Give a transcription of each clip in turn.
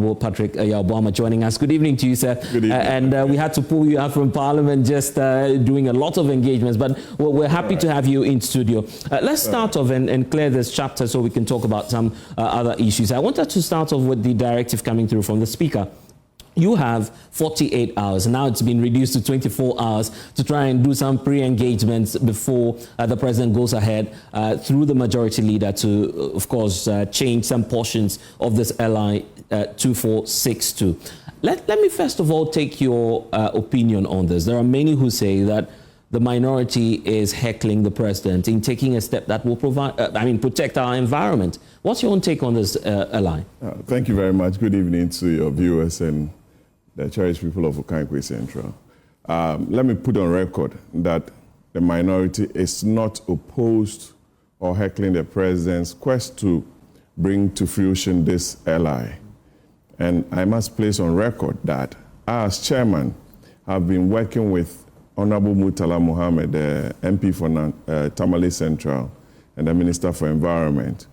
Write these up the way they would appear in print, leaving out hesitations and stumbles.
Honorable Patrick Boamah joining us. Good evening to you, sir. Good evening. And we had to pull you out from Parliament, just doing a lot of engagements, but we're happy to have you in studio. Let's start off and clear this chapter so we can talk about some other issues. I wanted to start off with the directive coming through from the Speaker. You have 48 hours. Now it's been reduced to 24 hours to try and do some pre-engagements before the President goes ahead through the Majority Leader to, of course, change some portions of this LI 2462. Let me first of all take your opinion on this. There are many who say that the minority is heckling the President in taking a step that will protect our environment. What's your own take on this, LI? Thank you very much. Good evening to your viewers and the cherished people of Okankwe Central. Let me put on record that the minority is not opposed or heckling the President's quest to bring to fruition this LI. And I must place on record that I, as chairman, have been working with Honorable Murtala Mohammed, the MP for Tamale Central and the Minister for Environment,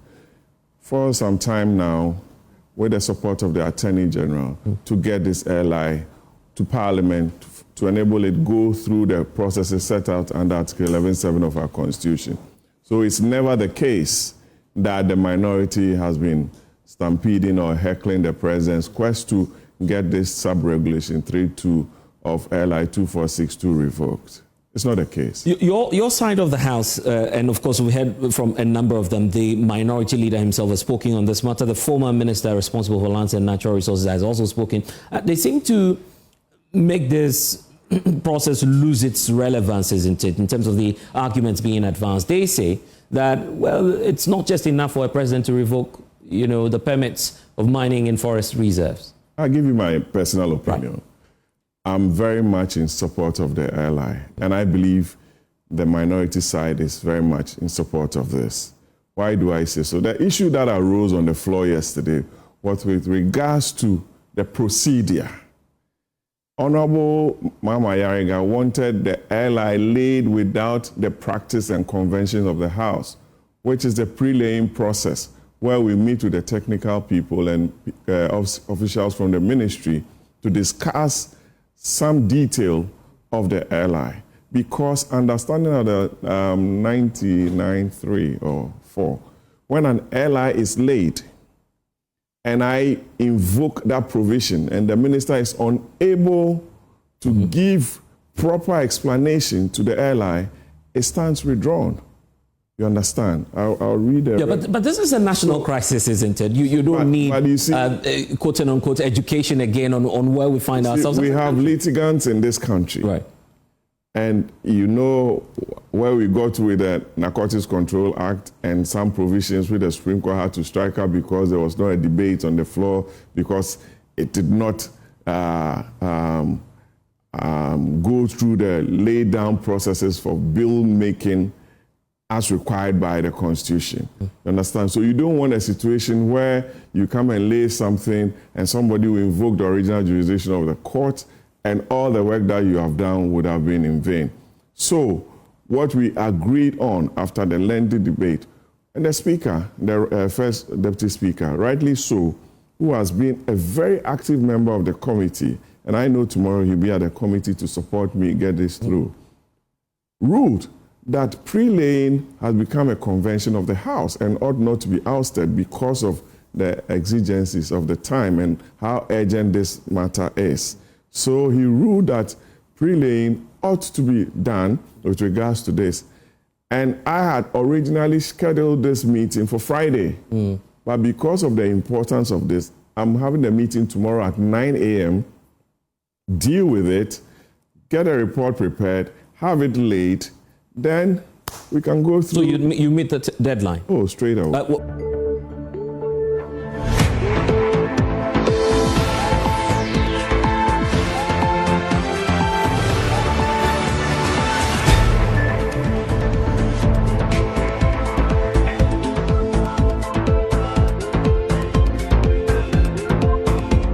for some time now, with the support of the Attorney General, to get this LI to Parliament to enable it go through the processes set out under Article 11.7 of our Constitution. So it's never the case that the minority has been stampeding or heckling the President's quest to get this sub-regulation 3.2 of LI 2462 revoked. It's not the case. Your side of the House, and of course we heard from a number of them, the Minority Leader himself has spoken on this matter. The former Minister responsible for lands and natural resources has also spoken. They seem to make this process lose its relevance, isn't it, in terms of the arguments being advanced. They say that, well, it's not just enough for a President to revoke, the permits of mining in forest reserves. I'll give you my personal opinion. Right. I'm very much in support of the LI, and I believe the minority side is very much in support of this. Why do I say so? The issue that arose on the floor yesterday was with regards to the procedure. Honorable Mama Yariga wanted the LI laid without the practice and conventions of the House, which is the pre-laying process, where we meet with the technical people and officials from the ministry to discuss some detail of the LI, because understanding of the 99.3 or 4, when an LI is laid and I invoke that provision and the minister is unable to give proper explanation to the LI, it stands withdrawn. You understand? I'll read it. Yeah, but this is a national crisis, isn't it? You don't need, you see, quote and unquote, education again on where we find ourselves. We have litigants in this country. Right. And you know where we got with the Narcotics Control Act and some provisions which the Supreme Court had to strike out because there was not a debate on the floor, because it did not go through the laid down processes for bill making as required by the Constitution. You understand? So you don't want a situation where you come and lay something and somebody will invoke the original jurisdiction of the court and all the work that you have done would have been in vain. So what we agreed on after the lengthy debate, and the Speaker, the first Deputy Speaker, rightly so, who has been a very active member of the committee, and I know tomorrow he'll be at the committee to support me get this through, ruled that pre-laying has become a convention of the House and ought not to be ousted because of the exigencies of the time and how urgent this matter is. So he ruled that pre-laying ought to be done with regards to this. And I had originally scheduled this meeting for Friday, but because of the importance of this, I'm having a meeting tomorrow at 9 a.m., deal with it, get a report prepared, have it laid, then we can go through. So you meet the deadline? Oh, straight away.